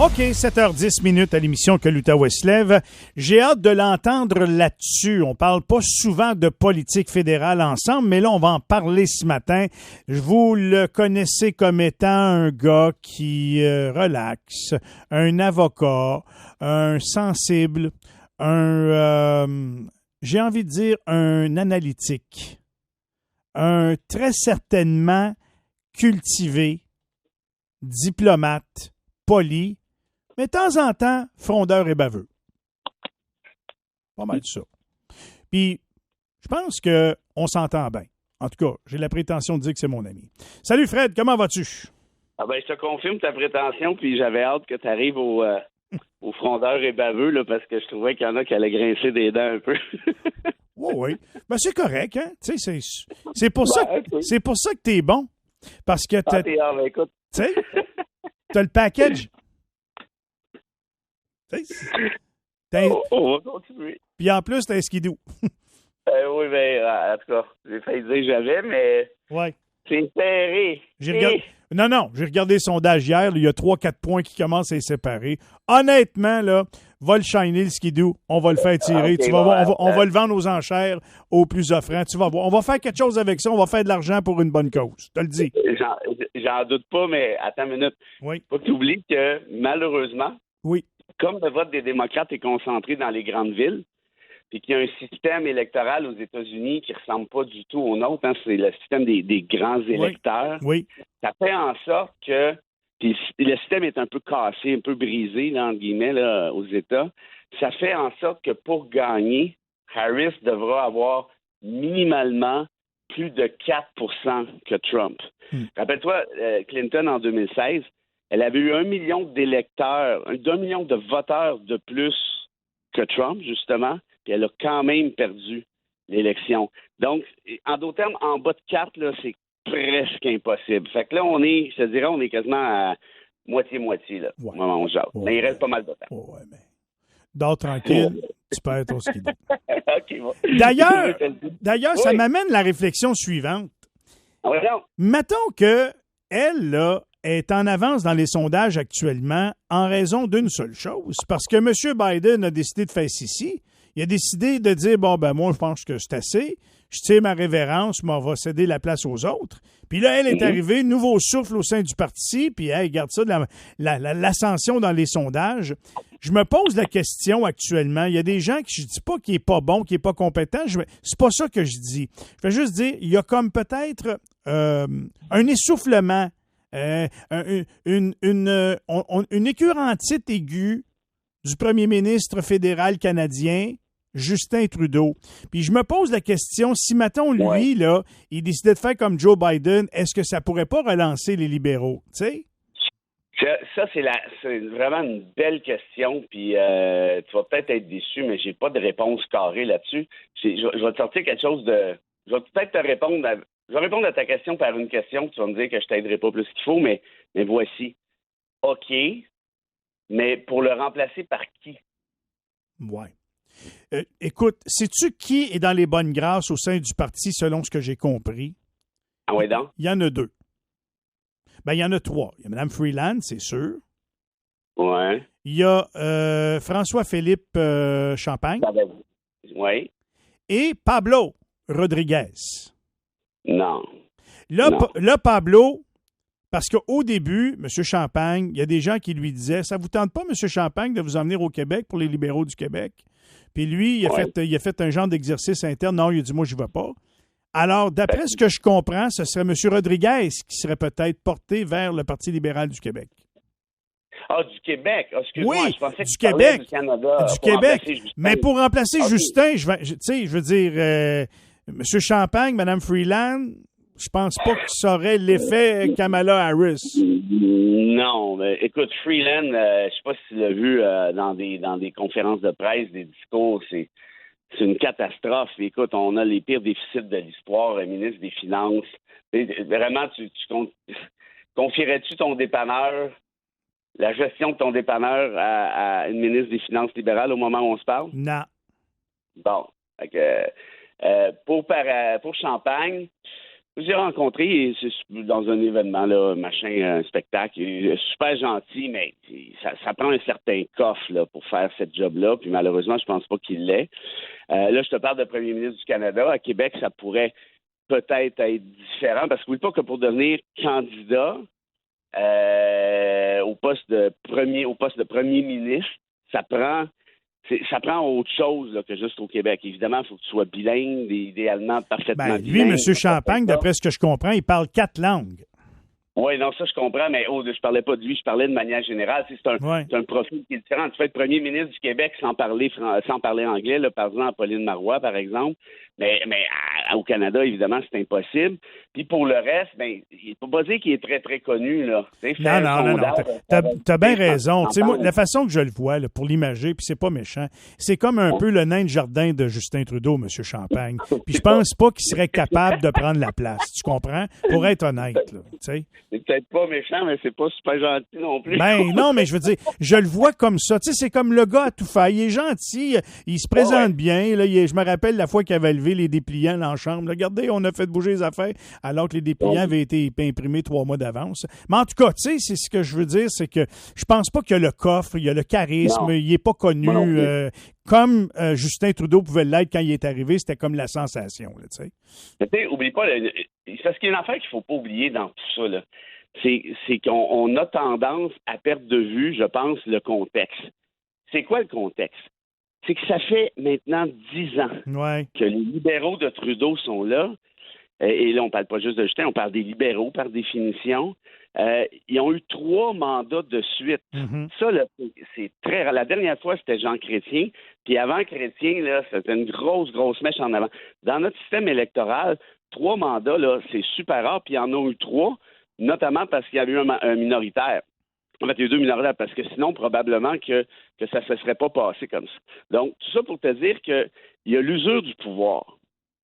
OK, 7h10 à l'émission Que l'Outaouais se lève. J'ai hâte de l'entendre là-dessus. On parle pas souvent de politique fédérale ensemble, mais là, on va en parler ce matin. Vous le connaissez comme étant un gars qui relaxe, un avocat, un sensible, j'ai envie de dire un analytique, un très certainement cultivé, diplomate, poli, mais de temps en temps, frondeur et baveux. Pas mal de ça. Puis, je pense qu'on s'entend bien. En tout cas, j'ai la prétention de dire que c'est mon ami. Salut Fred, comment vas-tu? Ah ben, je te confirme ta prétention, puis j'avais hâte que tu arrives au frondeur et baveux, là, parce que je trouvais qu'il y en a qui allaient grincer des dents un peu. Oui. Ben, c'est correct, hein? Tu sais, c'est pour ça que t'es bon. Parce que t'as... écoute. Tu sais, t'as le package. On va continuer. Puis en plus, t'as un skidoo. Oui, en tout cas, j'ai failli dire j'avais, mais ouais. C'est serré. Non, j'ai regardé le sondage hier. Là, il y a 3-4 points qui commencent à se séparer. Honnêtement, là, va le shiner, le skidoo. On va le faire tirer. Okay, tu vas voir, on va le vendre aux enchères aux plus offrants. Tu vas voir. On va faire quelque chose avec ça. On va faire de l'argent pour une bonne cause. Je te le dis. J'en doute pas, mais attends une minute. Oui. Faut que tu oublies que, malheureusement, oui. Comme le vote des démocrates est concentré dans les grandes villes, puis qu'il y a un système électoral aux États-Unis qui ne ressemble pas du tout au nôtre, hein, c'est le système des grands électeurs. Oui. Ça fait en sorte que puis le système est un peu cassé, un peu brisé, là, entre guillemets, là, aux États. Ça fait en sorte que pour gagner, Harris devra avoir minimalement plus de 4 que Trump. Rappelle-toi, Clinton, en 2016, elle avait eu 1 million d'électeurs, 1 million de voteurs de plus que Trump, justement, puis elle a quand même perdu l'élection. Donc, en d'autres termes, en bas de 4, là, c'est presque impossible. Fait que là, je te dirais, on est quasiment à moitié-moitié, là, au moment où on jase. Mais il reste pas mal de temps. Ouais, mais dors tranquille, tu perds ton skidoo. OK, bon. D'ailleurs, ça m'amène à la réflexion suivante. Mettons que elle, là, est en avance dans les sondages actuellement en raison d'une seule chose, parce que M. Biden a décidé de faire ceci. Il a décidé de dire, moi, je pense que c'est assez. Je tire ma révérence, mais on va céder la place aux autres. Puis là, elle est arrivée, nouveau souffle au sein du parti, puis elle garde ça de l'ascension dans les sondages. Je me pose la question actuellement. Il y a des gens qui, je dis pas qu'il est pas bon, qu'il est pas compétent. C'est pas ça que je dis. Je vais juste dire, il y a comme peut-être un essoufflement, une écœurantite aiguë du premier ministre fédéral canadien, Justin Trudeau. Puis je me pose la question, si mettons, lui, là, il décidait de faire comme Joe Biden, est-ce que ça pourrait pas relancer les libéraux, tu sais? Ça, c'est vraiment une belle question, puis tu vas peut-être être déçu, mais j'ai pas de réponse carrée là-dessus. Je vais te sortir quelque chose de... Je vais peut-être te répondre je vais répondre à ta question par une question, tu vas me dire que je t'aiderai pas plus qu'il faut, mais voici. OK, mais pour le remplacer par qui? Ouais. Écoute, sais-tu qui est dans les bonnes grâces au sein du parti, selon ce que j'ai compris? Ah ouais, donc? Il y en a 2. Il y en a 3. Il y a Mme Freeland, c'est sûr. Ouais. Il y a François-Philippe Champagne. Oui. Et Pablo Rodriguez. Non. Là, Pablo, parce qu'au début, M. Champagne, il y a des gens qui lui disaient « Ça vous tente pas, M. Champagne, de vous emmener au Québec pour les libéraux du Québec? » Puis lui, il a fait un genre d'exercice interne. Non, il a dit « Moi, je ne vais pas. » Alors, d'après ce que je comprends, ce serait M. Rodriguez qui serait peut-être porté vers le Parti libéral du Québec. Ah, du Québec? Excuse-moi, oui, je pensais que du tu Québec. Du Canada. Du Québec. Mais pour remplacer Justin, je veux dire, M. Champagne, Mme Freeland, je pense pas que ça aurait l'effet Kamala Harris. Non, mais écoute, Freeland, je sais pas si tu l'as vu dans des conférences de presse, des discours, c'est une catastrophe. Écoute, on a les pires déficits de l'histoire, le ministre des Finances. Vraiment, tu confierais-tu ton dépanneur, la gestion de ton dépanneur à une ministre des Finances libérale au moment où on se parle? Non. Bon. Pour Champagne, J'ai rencontré dans un événement, là, un spectacle. Il est super gentil, mais ça prend un certain coffre là, pour faire cette job-là. Puis malheureusement, je pense pas qu'il l'est. Là, je te parle de premier ministre du Canada. À Québec, ça pourrait peut-être être différent, parce que n'oublie pas que pour devenir candidat au poste de premier ministre, ça prend autre chose là, que juste au Québec. Évidemment, il faut que tu sois bilingue, idéalement parfaitement bilingue. Lui, M. Champagne, d'après ce que je comprends, il parle 4 langues. Oui, non, ça, je comprends, mais je parlais pas de lui, je parlais de manière générale. C'est un profil qui est différent. Tu fais être premier ministre du Québec sans parler anglais, là, par exemple, Pauline Marois, par exemple. Mais au Canada, évidemment, c'est impossible. Puis pour le reste, il ne faut pas dire qu'il est très, très connu, là. Non. T'as bien raison. Moi, la façon que je le vois, là, pour l'imager, puis c'est pas méchant, c'est comme un peu le nain de jardin de Justin Trudeau, M. Champagne. Puis je pense pas qu'il serait capable de prendre la place. Tu comprends? Pour être honnête, là, tu sais. C'est peut-être pas méchant, mais c'est pas super gentil non plus. Non, mais je veux dire, je le vois comme ça. Tu sais, c'est comme le gars à tout faire. Il est gentil, il se présente bien. Là, je me rappelle la fois qu'il avait levé les dépliants dans la chambre. Là, regardez, on a fait bouger les affaires alors que les dépliants avaient été imprimés 3 mois d'avance. Mais en tout cas, tu sais, c'est ce que je veux dire, c'est que je pense pas qu'il y a le coffre, il y a le charisme, il est pas connu. Comme Justin Trudeau pouvait l'être quand il est arrivé, c'était comme la sensation. Tu sais, oublie pas, parce qu'il y a une affaire qu'il faut pas oublier dans tout ça, là. C'est qu'on a tendance à perdre de vue, je pense, le contexte. C'est quoi le contexte? C'est que ça fait maintenant 10 ans que les libéraux de Trudeau sont là. Et là, on parle pas juste de Justin, on parle des libéraux par définition. Ils ont eu 3 mandats de suite. Ça, là, c'est très rare. La dernière fois, c'était Jean Chrétien. Puis avant Chrétien, là, c'était une grosse mèche en avant. Dans notre système électoral, 3 mandats, là, c'est super rare. Puis il y en a eu 3, notamment parce qu'il y avait eu un minoritaire. En fait, il y a eu 2 minoritaires, parce que sinon, probablement que ça ne se serait pas passé comme ça. Donc, tout ça pour te dire qu'il y a l'usure du pouvoir.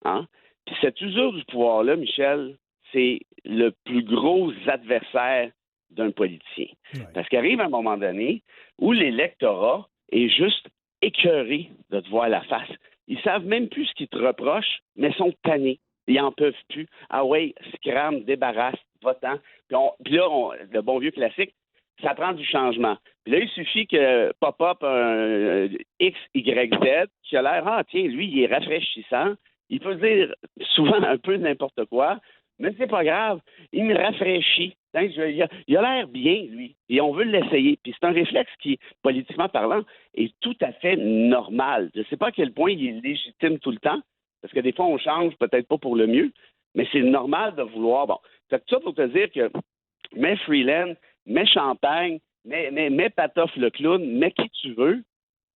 Hein? Puis cette usure du pouvoir-là, Michel, c'est le plus gros adversaire d'un politicien. Parce qu'arrive un moment donné où l'électorat est juste écœuré de te voir la face. Ils savent même plus ce qu'ils te reprochent, mais sont tannés. Ils n'en peuvent plus. Ah ouais, scram, débarrasse, va-t'en. Puis là, le bon vieux classique, ça prend du changement. Puis là, il suffit que pop-up un X, Y, Z, qui a l'air, tiens, lui, il est rafraîchissant. Il peut dire souvent un peu n'importe quoi, mais c'est pas grave. Il me rafraîchit. Il a l'air bien, lui, et on veut l'essayer. Puis c'est un réflexe qui, politiquement parlant, est tout à fait normal. Je ne sais pas à quel point il est légitime tout le temps, parce que des fois, on change, peut-être pas pour le mieux, mais c'est normal de vouloir. Bon, fait que ça pour te dire que mets Freeland, mets Champagne, mets Patoff le clown, mets qui tu veux.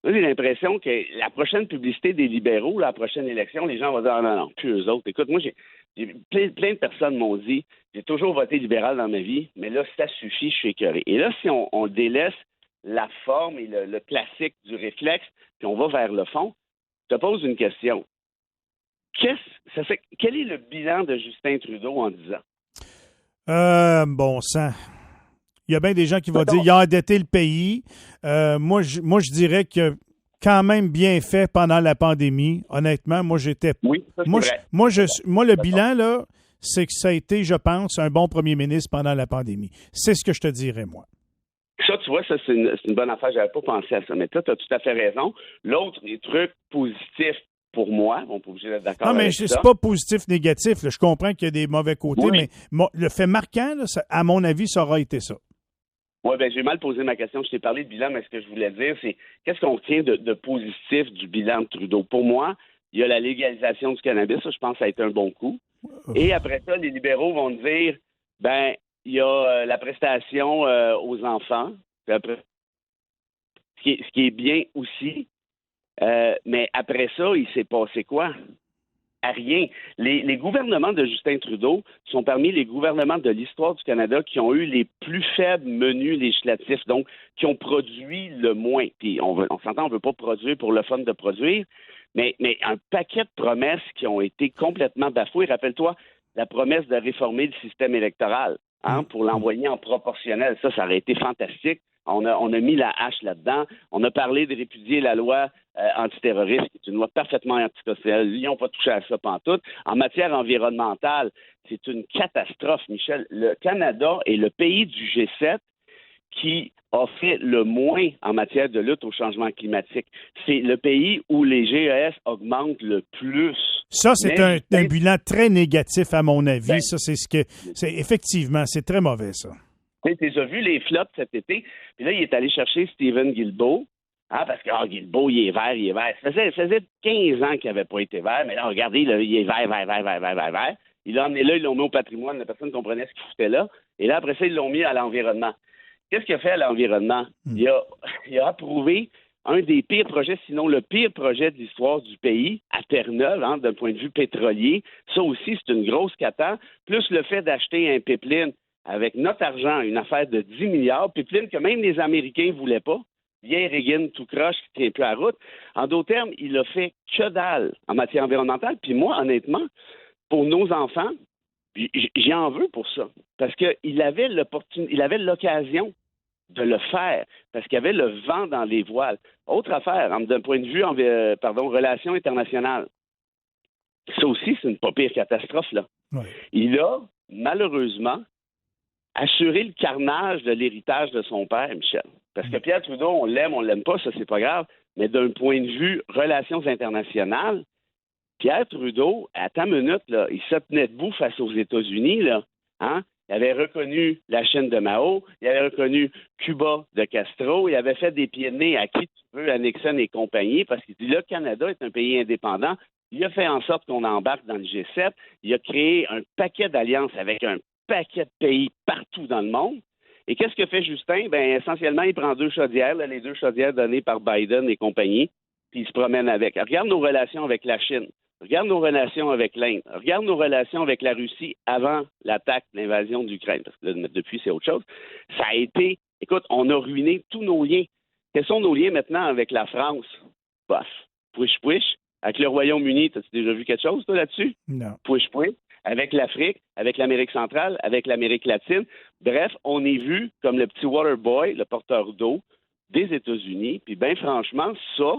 J'ai l'impression que la prochaine publicité des libéraux, la prochaine élection, les gens vont dire non, plus eux autres. Écoute, moi, j'ai plein de personnes m'ont dit j'ai toujours voté libéral dans ma vie, mais là, ça suffit, je suis écœuré. Et là, si on délaisse la forme et le classique du réflexe, puis on va vers le fond, je te pose une question. Quel est le bilan de Justin Trudeau en 10 ans? Bon sang. Il y a bien des gens qui vont dire qu'il a endetté le pays. Moi, je dirais que quand même bien fait pendant la pandémie. Honnêtement, moi, j'étais... Oui, ça, c'est vrai. Moi, le bilan, là, c'est que ça a été, je pense, un bon premier ministre pendant la pandémie. C'est ce que je te dirais, moi. Ça, tu vois, c'est une bonne affaire. J'avais pas pensé à ça. Mais toi, tu as tout à fait raison. L'autre, les trucs positifs, pour moi, on peut obligé d'être d'accord avec ça. Non, mais c'est pas positif, négatif. Là. Je comprends qu'il y a des mauvais côtés, mais le fait marquant, là, à mon avis, ça aura été ça. Oui, j'ai mal posé ma question. Je t'ai parlé de bilan, mais ce que je voulais dire, c'est qu'est-ce qu'on retient de positif du bilan de Trudeau? Pour moi, il y a la légalisation du cannabis. Ça, je pense que ça a été un bon coup. Et après ça, les libéraux vont dire, il y a la prestation aux enfants. Après, ce qui est bien aussi. Mais après ça, il s'est passé quoi? À rien. Les gouvernements de Justin Trudeau sont parmi les gouvernements de l'histoire du Canada qui ont eu les plus faibles menus législatifs, donc qui ont produit le moins. Puis on s'entend, on ne veut pas produire pour le fun de produire, mais un paquet de promesses qui ont été complètement bafouées. Rappelle-toi la promesse de réformer le système électoral pour l'envoyer en proportionnel. Ça aurait été fantastique. On a mis la hache là-dedans. On a parlé de répudier la loi antiterroriste, qui est une loi parfaitement anticonstitutionnelle. Ils n'ont pas touché à ça pantoute. En matière environnementale, c'est une catastrophe, Michel. Le Canada est le pays du G7 qui a fait le moins en matière de lutte au changement climatique. C'est le pays où les GES augmentent le plus. Ça, c'est un bilan très négatif, à mon avis. Ça, effectivement, c'est très mauvais, ça. Tu as vu les flops cet été, puis là, il est allé chercher Stephen Guilbeault, parce que Guilbeault, il est vert. Ça faisait 15 ans qu'il n'avait pas été vert, mais là, regardez, là, il est vert. Il l'a emmené là, ils l'ont mis au patrimoine, la personne comprenait ce qu'il foutait là, et là, après ça, ils l'ont mis à l'environnement. Qu'est-ce qu'il a fait à l'environnement? Il a approuvé un des pires projets, sinon le pire projet de l'histoire du pays, à Terre-Neuve, d'un point de vue pétrolier. Ça aussi, c'est une grosse cata. Plus le fait d'acheter un pipeline avec notre argent, une affaire de 10 milliards, pipeline que même les Américains ne voulaient pas. Vieille Reagan tout croche qui tient plus à la route. En d'autres termes, il a fait que dalle en matière environnementale. Puis moi, honnêtement, pour nos enfants, j'y en veux pour ça. Parce qu'il avait l'occasion de le faire, parce qu'il y avait le vent dans les voiles. Autre affaire, d'un point de vue, relations internationales. Ça aussi, c'est une pas pire catastrophe, là. Ouais. Il a, malheureusement, assuré le carnage de l'héritage de son père, Michel. Parce que Pierre Trudeau, on l'aime pas, ça, c'est pas grave, mais d'un point de vue relations internationales, Pierre Trudeau, à ta minute, là, il se tenait debout face aux États-Unis, là, hein? Il avait reconnu la Chine de Mao, il avait reconnu Cuba de Castro, il avait fait des pieds de nez à qui tu veux, à Nixon et compagnie, parce qu'il dit le Canada est un pays indépendant. Il a fait en sorte qu'on embarque dans le G7. Il a créé un paquet d'alliances avec un paquet de pays partout dans le monde. Et qu'est-ce que fait Justin? Bien, essentiellement, il prend 2 chaudières, les 2 chaudières données par Biden et compagnie, puis il se promène avec. Regarde nos relations avec la Chine. Regarde nos relations avec l'Inde. Regarde nos relations avec la Russie avant l'attaque, l'invasion d'Ukraine. Parce que là, depuis, c'est autre chose. Ça a été... Écoute, on a ruiné tous nos liens. Quels sont nos liens maintenant avec la France? Bof. Push. Avec le Royaume-Uni, as-tu déjà vu quelque chose, toi, là-dessus? Non. Push. Avec l'Afrique, avec l'Amérique centrale, avec l'Amérique latine. Bref, on est vu comme le petit water boy, le porteur d'eau des États-Unis. Puis, bien franchement, ça...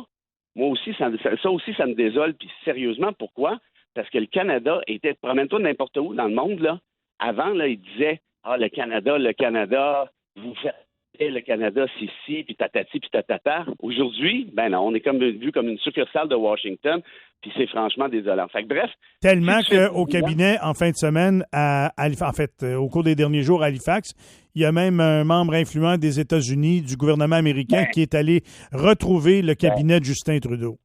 Moi aussi, ça me désole. Puis sérieusement, pourquoi? Parce que le Canada était... Promène-toi n'importe où dans le monde, là. Avant, là, il disait le Canada, vous faites le Canada, c'est ci, puis tatati, puis tatata. Aujourd'hui, ben non, on est vu comme une succursale de Washington, puis c'est franchement désolant. Fait que bref... Tellement qu'au cabinet, en fin de semaine, au cours des derniers jours à Halifax, il y a même un membre influent des États-Unis, du gouvernement américain, qui est allé retrouver le cabinet de Justin Trudeau.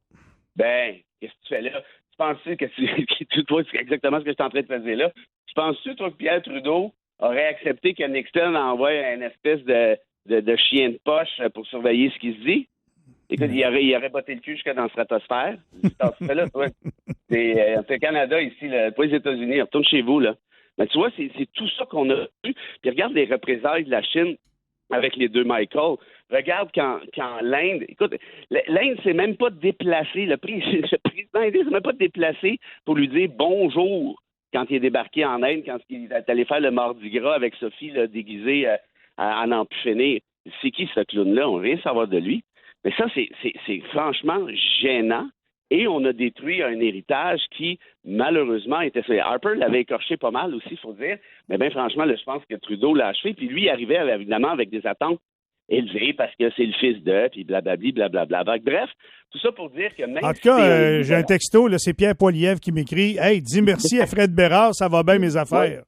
Ben, qu'est-ce que tu fais là? Tu penses-tu que tu vois exactement ce que je suis en train de te dire là? Tu penses-tu, toi, que Pierre Trudeau aurait accepté que Nixon envoie une espèce de chien de poche pour surveiller ce qui se dit? Écoute, il aurait botté le cul jusqu'à dans la stratosphère. Tu fais là, toi. C'est le Canada ici, là, pas les États-Unis. Retourne chez vous, là. Mais tu vois, c'est tout ça qu'on a vu. Puis regarde les représailles de la Chine avec les 2 Michael. Regarde quand l'Inde... Écoute, l'Inde s'est même pas déplacé. Le président indien s'est même pas déplacé pour lui dire bonjour quand il est débarqué en Inde, quand il est allé faire le Mardi Gras avec Sophie, là, déguisée à n'en plus finir. C'est qui ce clown-là? On veut rien savoir de lui. Mais ça, c'est franchement gênant. Et on a détruit un héritage qui, malheureusement, était... Harper l'avait écorché pas mal aussi, il faut dire. Mais bien, franchement, là, je pense que Trudeau l'a achevé. Puis lui, il arrivait évidemment avec des attentes élevées parce que c'est le fils de, puis blablabla. Bref, tout ça pour dire que même... En tout cas, j'ai un texto, là, c'est Pierre Poilievre qui m'écrit « Hey, dis merci à Fred Bérard, ça va bien mes affaires. »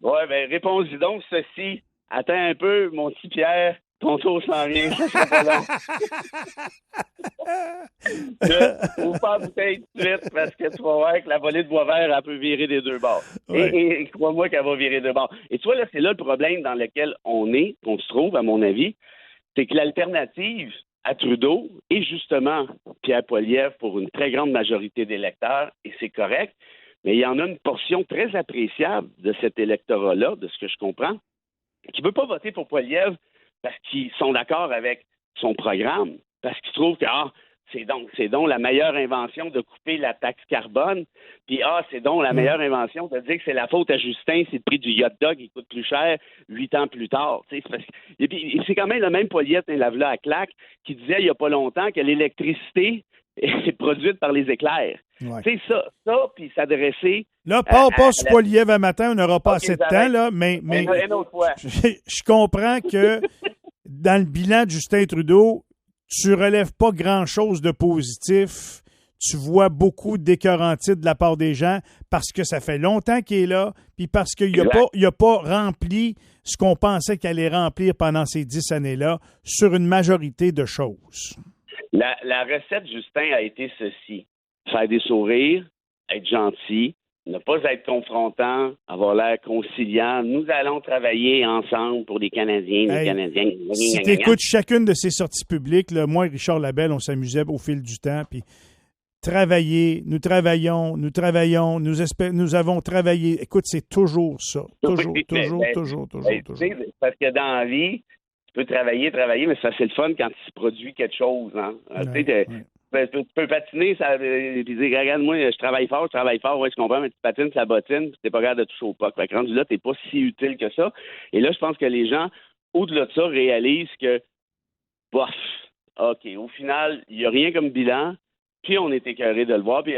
Ouais, bien, réponds-y donc ceci. Attends un peu, mon petit Pierre. Ton tour s'en vient, ça sera pas long. Ouvre pas la bouteille tout de suite parce que tu vas voir que la volée de bois vert, elle peut virer des 2 bords. Ouais. Et crois-moi qu'elle va virer 2 bords. Et tu vois, là, c'est là le problème dans lequel on se trouve, à mon avis, c'est que l'alternative à Trudeau est justement Pierre Poilievre pour une très grande majorité d'électeurs, et c'est correct, mais il y en a une portion très appréciable de cet électorat-là, de ce que je comprends, qui ne veut pas voter pour Poilievre parce qu'ils sont d'accord avec son programme, parce qu'ils trouvent que c'est donc la meilleure invention de couper la taxe carbone. Puis, c'est donc la meilleure invention de dire que c'est la faute à Justin si le prix du hot dog il coûte plus cher 8 ans plus tard. Et puis, c'est quand même le même Poilievre, là à Claque, qui disait il n'y a pas longtemps que l'électricité est produite par les éclairs. Ouais. Tu sais, ça puis s'adresser... Là, pas sur Poilievre un matin, on n'aura pas assez de temps, là, mais une autre fois. Je comprends que dans le bilan de Justin Trudeau, tu relèves pas grand-chose de positif. Tu vois beaucoup d'écœurantites de la part des gens parce que ça fait longtemps qu'il est là, puis parce qu'il n'a pas rempli ce qu'on pensait qu'il allait remplir pendant ces 10 années-là sur une majorité de choses. La recette, Justin, a été ceci. Faire des sourires, être gentil, ne pas être confrontant, avoir l'air conciliant. Nous allons travailler ensemble pour les Canadiens, les Canadiens. Si tu écoutes chacune de ces sorties publiques, là, moi et Richard Labelle, on s'amusait au fil du temps, puis nous travaillons, nous avons travaillé. Écoute, c'est toujours ça. Toujours. Parce que dans la vie, tu peux travailler, mais ça, c'est le fun quand il se produit quelque chose. Hein? Tu peux patiner et dire, regarde, moi, je travaille fort, ouais, je comprends, mais tu patines sa bottine, puis t'es pas capable de toucher au puck. Fait que rendu là, t'es pas si utile que ça. Et là, je pense que les gens, au-delà de ça, réalisent que, bof, OK, au final, il n'y a rien comme bilan, puis on est écœuré de le voir. Puis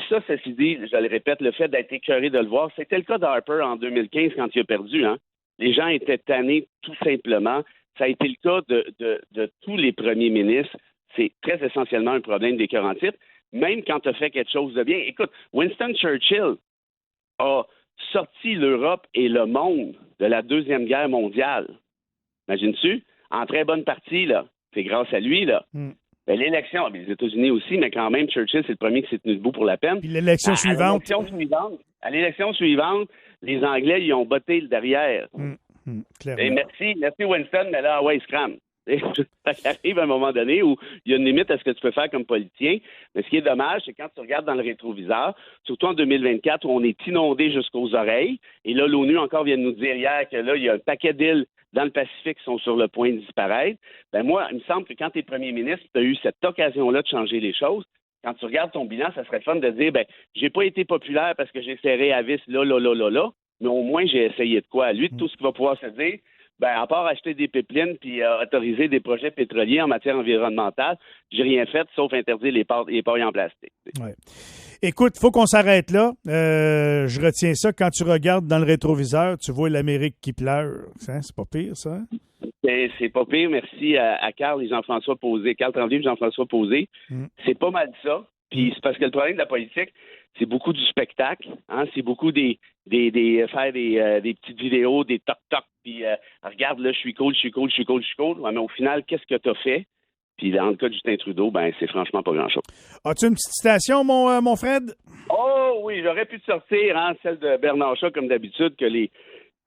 ça, ceci dit, je le répète, le fait d'être écœuré de le voir, c'était le cas d'Harper en 2015 quand il a perdu. Hein? Les gens étaient tannés, tout simplement. Ça a été le cas de tous les premiers ministres. C'est très essentiellement un problème d'écœurantite, même quand tu as fait quelque chose de bien. Écoute, Winston Churchill a sorti l'Europe et le monde de la Deuxième Guerre mondiale. Imagines-tu? En très bonne partie, là. C'est grâce à lui, là. Ben, l'élection, les États-Unis aussi, mais quand même, Churchill, c'est le premier qui s'est tenu debout pour la peine. Puis l'élection suivante. À l'élection suivante, les Anglais, ils ont botté le derrière. Et merci Winston, mais là, ouais, scram. Ça arrive à un moment donné où il y a une limite à ce que tu peux faire comme politicien. Mais ce qui est dommage, c'est quand tu regardes dans le rétroviseur, surtout en 2024, où on est inondé jusqu'aux oreilles, et là, l'ONU encore vient de nous dire hier que là, il y a un paquet d'îles dans le Pacifique qui sont sur le point de disparaître. Ben moi, il me semble que quand tu es premier ministre, tu as eu cette occasion-là de changer les choses. Quand tu regardes ton bilan, ça serait fun de dire, j'ai pas été populaire parce que j'ai serré à vis là, mais au moins, j'ai essayé de quoi. Lui, tout ce qu'il va pouvoir se dire, à part acheter des pipelines puis autoriser des projets pétroliers en matière environnementale, j'ai rien fait sauf interdire les pailles en plastique. Ouais. Écoute, il faut qu'on s'arrête là. Je retiens ça. Quand tu regardes dans le rétroviseur, tu vois l'Amérique qui pleure. Hein? C'est pas pire, ça? C'est pas pire. Merci à Carl et Jean-François Posé. Carl Tremblay et Jean-François Posé. C'est pas mal ça. Puis c'est parce que le problème de la politique, c'est beaucoup du spectacle. Hein? C'est beaucoup faire des petites vidéos, des toc-toc, puis regarde, là, je suis cool. Ouais, mais au final, qu'est-ce que tu as fait? Puis dans le cas de Justin Trudeau, c'est franchement pas grand-chose. As-tu une petite citation, mon Fred? Oh oui, j'aurais pu te sortir, celle de Bernard Shaw, comme d'habitude, que les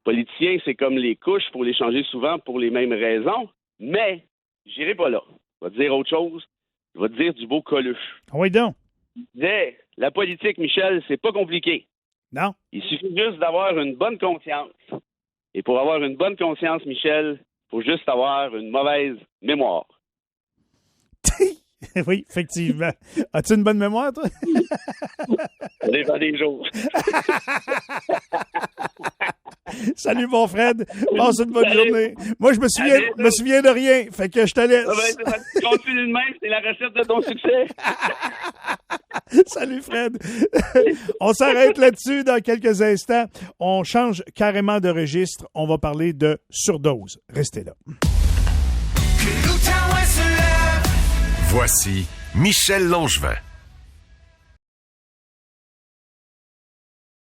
politiciens, c'est comme les couches, il faut les changer souvent pour les mêmes raisons. Mais j'irai pas là. Je vais te dire autre chose. Je vais te dire du beau Coluche. Oui, donc. Il disait, la politique, Michel, c'est pas compliqué. Non. Il suffit juste d'avoir une bonne conscience. Et pour avoir une bonne conscience, Michel, il faut juste avoir une mauvaise mémoire. Oui, effectivement. As-tu une bonne mémoire, toi? Ça dépend des jours. Salut, mon Fred. Passe une bonne journée. Moi, je me souviens de rien. Fait que je te laisse. Continue de même, c'est la recette de ton succès. Salut, Fred. On s'arrête là-dessus dans quelques instants. On change carrément de registre. On va parler de surdose. Restez là. Voici Michel Langevin.